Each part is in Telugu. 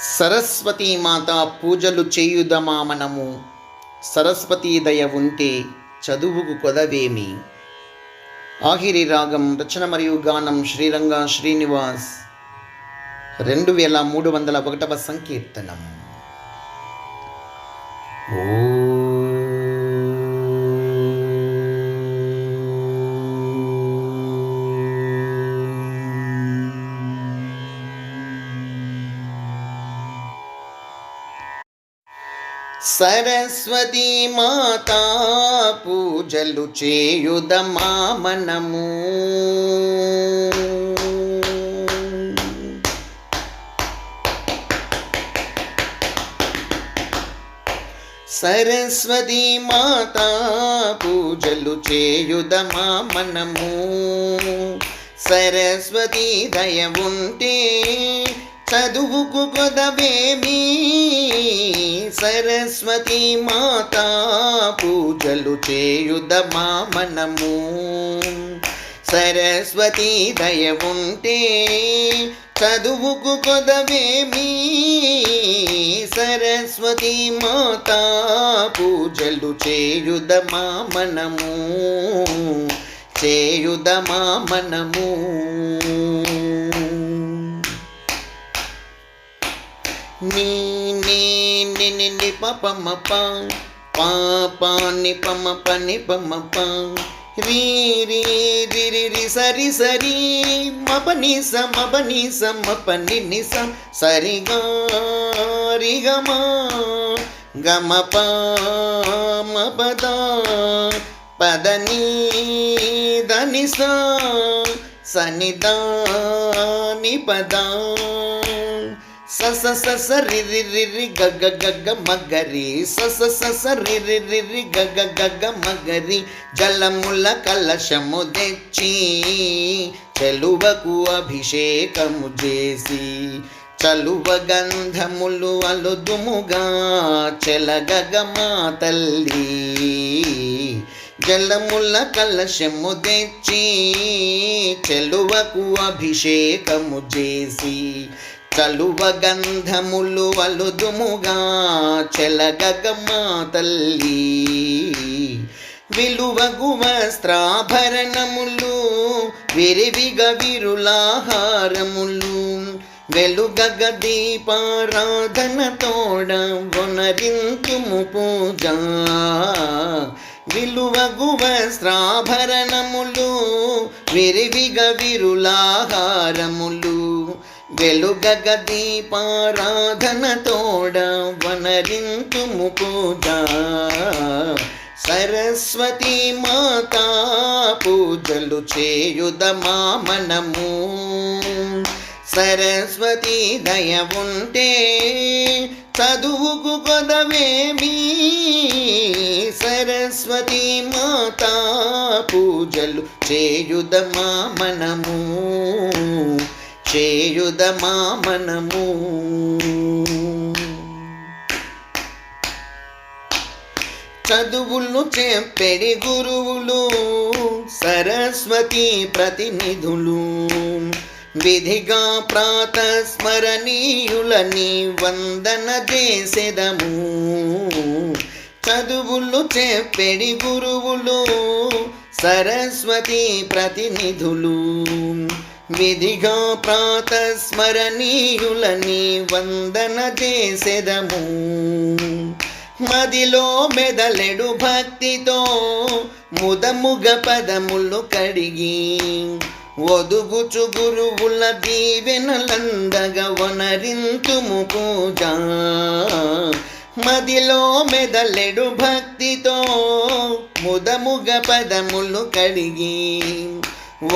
సరస్వతీ మాత పూజలు చేయుదమా మనము, సరస్వతీ దయ ఉంటే చదువుకు కొదవేమి. ఆఖిరి రాగం రచన మరియు గానం శ్రీరంగ శ్రీనివాస్. 2301 సంకీర్తనం. ఓ సరస్వతీ మాతా పూజలు చేయుదమా మనము, సరస్వతీ మాతా పూజలు చేయుదమా మనము. సరస్వతీ దయ ఉంటే చదువుకు కొదవేమి. సరస్వతీ మాతా పూజలు చేయుదమా మనము. సరస్వతీ దయ ఉంటే చదువుకు కొదవేమి. సరస్వతీ మాతా పూజలు చేయుదమా మనము, చేయుదమా మనము. నీ నీ ని ని ని ప ప మ ప పా పా ని ప మ ప ని ప మ ప రీ రీ రి రి రి సరి సరి మ ప ని స మ ప ని స మ ప ని ని స సరి గా రి గ మ గ మ ప మ ప ద ప ద ని ద ని స స ని ద ని ప ద స స స స రి రి రి రి గ గ గ గ మ గ రి స స స స రి రి రి రి గ గ గ గ మ గ రి. జలముల కలశము తెచ్చి చెలువకు అభిషేకము చేసి, చలువ గంధములు అలుదుముగా చెలగగ మా తల్లి. జలముల కలశము తెచ్చి చెలువకు అభిషేకము చేసి, చలువ గంధములు అలుదుముగా చెలగగ మా తల్లి. విలువగు వస్త్రాభరణములు విరివిగ విరులాహారములు, వెలుగగ దీపారాధన తోడ వనరింతుము పూజ. విలువగు వస్త్రాభరణములు విరివిగ విరులాహారములు, వెలుగగ దీపారాధన తోడ వనరింతుము పూజ. సరస్వతీ మాతా పూజలు చేయుదమా మనము. సరస్వతీ దయ ఉంటే చదువుకు కొదవేమి. సరస్వతీ మాతా పూజలు చేయుదమా మనము, చేయుదమా మనము. చదువులు చెప్పెడి గురువులు సరస్వతీ ప్రతినిధులు, విధిగా ప్రాతస్మరణీయులని వందన చేసెదము. చదువులు చెప్పెడి గురువులు సరస్వతీ ప్రతినిధులు, విధిగా ప్రాతస్మరణీయులని వందన చేసెదము. మదిలో మెదలెడు భక్తితో ముదముగ పదములు కడిగి, ఒదుగుచు గురువుల దీవెనలందగ వనరింతుము పూజ. మదిలో మెదలెడు భక్తితో ముదముగ పదములు కడిగి,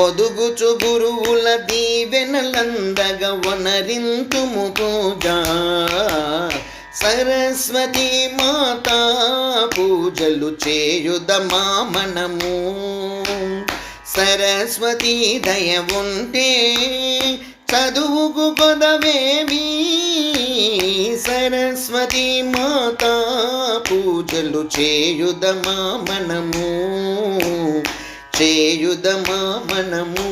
ఒదుగుచు గురువుల దీవెనలందగ వనరింతుము పూజ. సరస్వతీ మాతా పూజలు చేయుదమా మనము. సరస్వతీ దయ ఉంటే చదువుకు కొదవేమి. సరస్వతీ మాతా పూజలు చేయుదమా మనము, చేయుదమా మనము.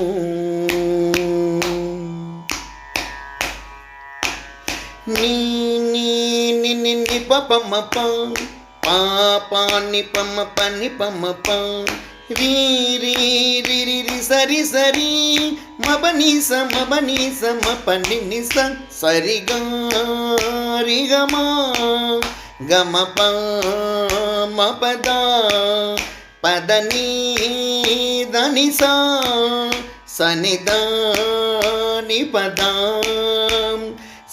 నీ నీ ని ని ని ప ప మ ప పా పా ని ప మ ప ని ప మ ప రీ రీ రి రి రి సరి సరి మ ప ని స మ ప ని స మ ప ని ని స సరి గ రి గ మ గ మ ప మ ప ద పద ని ద ని స స ని ద ని ప ద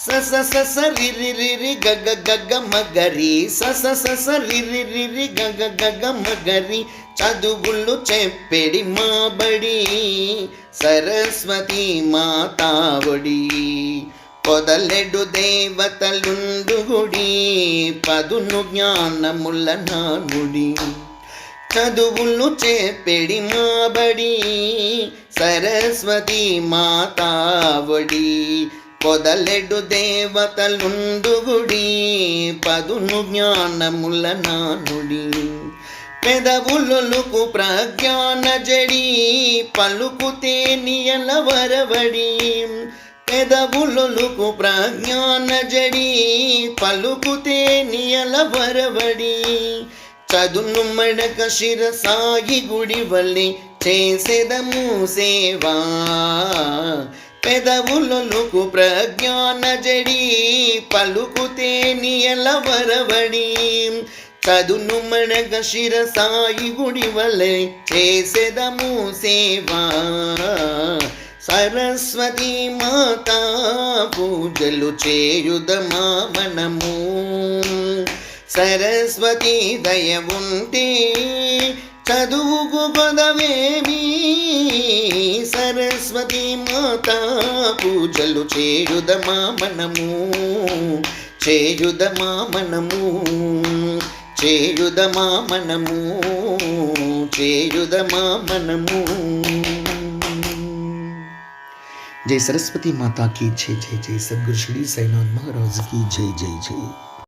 స స స స రి రి రి రి గ గ గ గ మ గ రి స స స స రి రి రి రి గ గ గ గ మ గ రి చదువులు చెప్పెడి మా బడి సరస్వతి మాతా ఒడి పొదలెడు దేవతలుండు గుడి పదును జ్ఞానముల నానుడి చదువులు చెప్పెడి మా బడి సరస్వతి మాతా ఒడి పొదలెడు దేవతలుండు గుడి పదును జ్ఞానముల నానుడి పెదవులొలుకు ప్రజ్ఞాన జడి పలుకుతే నియల వరవడి పెదవులొలుకు ప్రజ్ఞాన జడి పలుకుతే నియల వరవడి చదును మడక శిరసాయి గుడి వల్లి చేసెదము సేవా పెదవులొలుకు ప్రజ్ఞాన జడి పలుకుతే నియల వరవడి చదును మడగ శిరసాయి గుడి వలె చేసెదము సేవా సరస్వతి మాతా పూజలు చేయుదమా మనము సరస్వతి దయ ఉంటే చదువుకు గొదవేమి సరస్వతి మాతా పూజలు చేయుదమా మనము చేయుదమా మనము చేయుదమా మనము చేయుదమా మనము జై సరస్వతి మాతా की जय जय जय सद्गुरु श्री साईनाथ महाराज की जय जय जय।